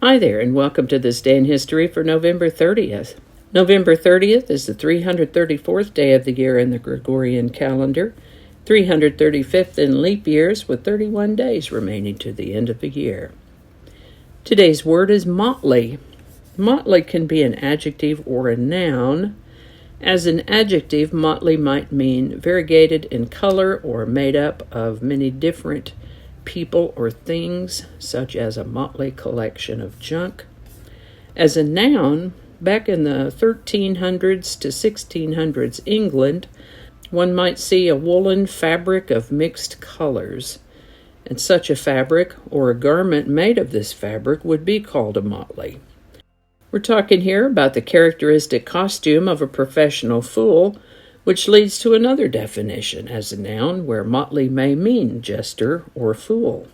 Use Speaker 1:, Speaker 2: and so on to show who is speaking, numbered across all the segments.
Speaker 1: Hi there, and welcome to this day in history for November 30th. November 30th is the 334th day of the year in the Gregorian calendar, 335th in leap years, with 31 days remaining to the end of the year. Today's word is motley. Motley can be an adjective or a noun. As an adjective, motley might mean variegated in color or made up of many different people or things, such as a motley collection of junk. As a noun, back in the 1300s to 1600s England, one might see a woolen fabric of mixed colors, and such a fabric or a garment made of this fabric would be called a motley. We're talking here about the characteristic costume of a professional fool, which leads to another definition as a noun where motley may mean jester or fool.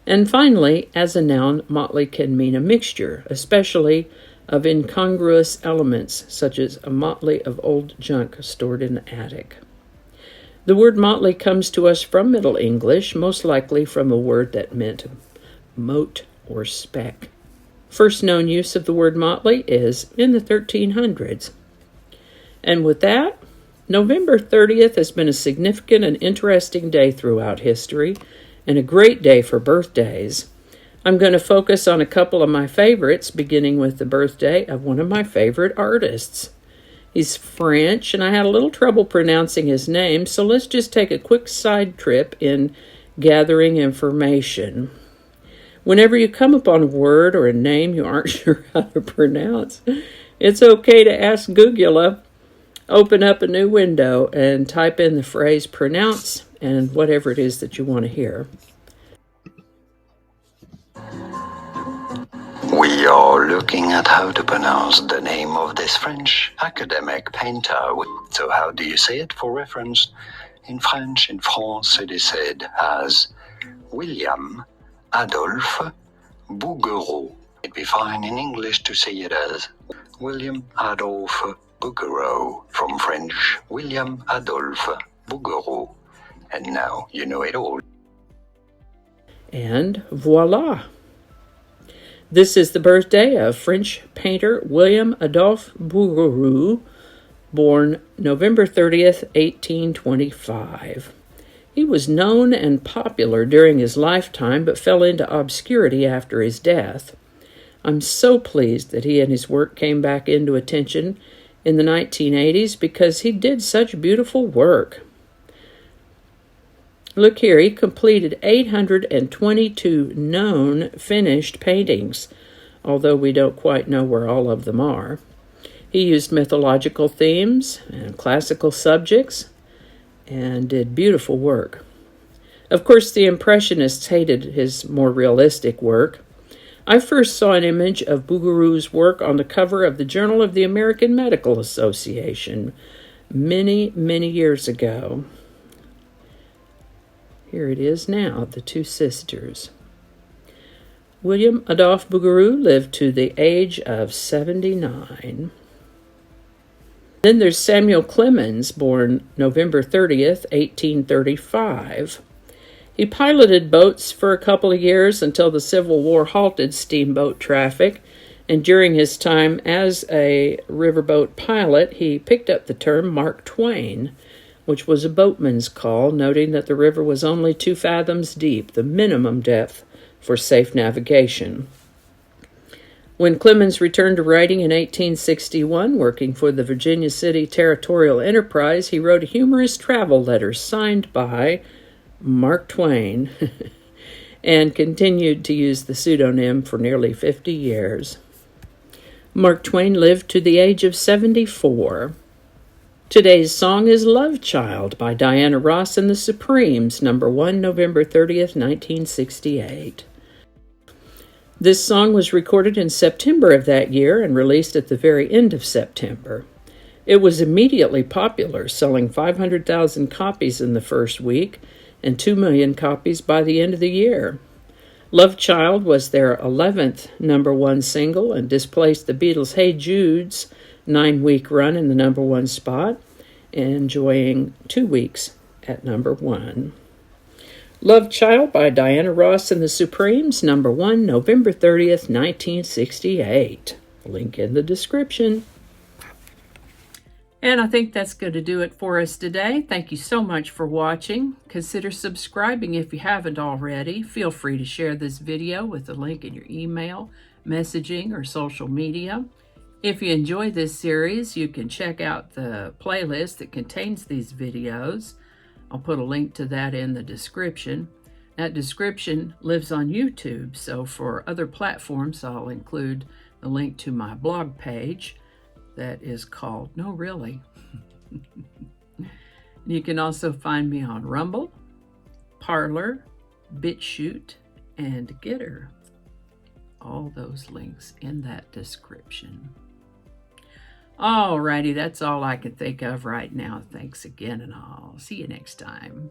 Speaker 1: And finally, as a noun, motley can mean a mixture, especially of incongruous elements, such as a motley of old junk stored in the attic. The word motley comes to us from Middle English, most likely from a word that meant mote or speck. First known use of the word motley is in the 1300s. And with that, November 30th has been a significant and interesting day throughout history, and a great day for birthdays. I'm going to focus on a couple of my favorites, beginning with the birthday of one of my favorite artists. He's French, and I had a little trouble pronouncing his name, so let's just take a quick side trip in gathering information. Whenever you come upon a word or a name you aren't sure how to pronounce, it's okay to ask Google. Open up a new window and type in the phrase pronounce and whatever it is that you want to hear.
Speaker 2: We are looking at how to pronounce the name of this French academic painter. So how do you say it for reference? In French, in France, it is said as William Adolphe Bouguereau. It'd be fine in English to say it as William Adolphe Bouguereau, from French, William Adolphe Bouguereau. And now you know it all.
Speaker 1: And voila! This is the birthday of French painter William Adolphe Bouguereau, born November 30th, 1825. He was known and popular during his lifetime, but fell into obscurity after his death. I'm so pleased that he and his work came back into attention in the 1980s because he did such beautiful work. Look here, he completed 822 known finished paintings, although we don't quite know where all of them are. He used mythological themes and classical subjects and did beautiful work. Of course, the Impressionists hated his more realistic work. I first saw an image of Bouguereau's work on the cover of the Journal of the American Medical Association many, many years ago. Here it is now, the two sisters. William Adolphe Bouguereau lived to the age of 79. Then there's Samuel Clemens, born November 30th, 1835. He piloted boats for a couple of years until the Civil War halted steamboat traffic, and during his time as a riverboat pilot, he picked up the term Mark Twain, which was a boatman's call, noting that the river was only 2 fathoms deep, the minimum depth for safe navigation. When Clemens returned to writing in 1861, working for the Virginia City Territorial Enterprise, he wrote a humorous travel letter signed by Mark Twain and continued to use the pseudonym for nearly 50 years. Mark Twain lived to the age of 74. Today's song is Love Child by Diana Ross and the Supremes, number 1, November 30th, 1968. This song was recorded in September of that year and released at the very end of September. It was immediately popular, selling 500,000 copies in the first week and 2 million copies by the end of the year. Love Child was their 11th number 1 single and displaced the Beatles' Hey Jude's 9-week run in the number 1 spot, enjoying 2 weeks at number 1. Love Child by Diana Ross and the Supremes, number 1, November 30th, 1968. Link in the description. And I think that's going to do it for us today. Thank you so much for watching. Consider subscribing if you haven't already. Feel free to share this video with the link in your email, messaging, or social media. If you enjoy this series, you can check out the playlist that contains these videos. I'll put a link to that in the description. That description lives on YouTube, so for other platforms, I'll include the link to my blog page that is called No Really. You can also find me on Rumble, Parler, BitChute, and Getter. All those links in that description. Alrighty, that's all I can think of right now. Thanks again, and I'll see you next time.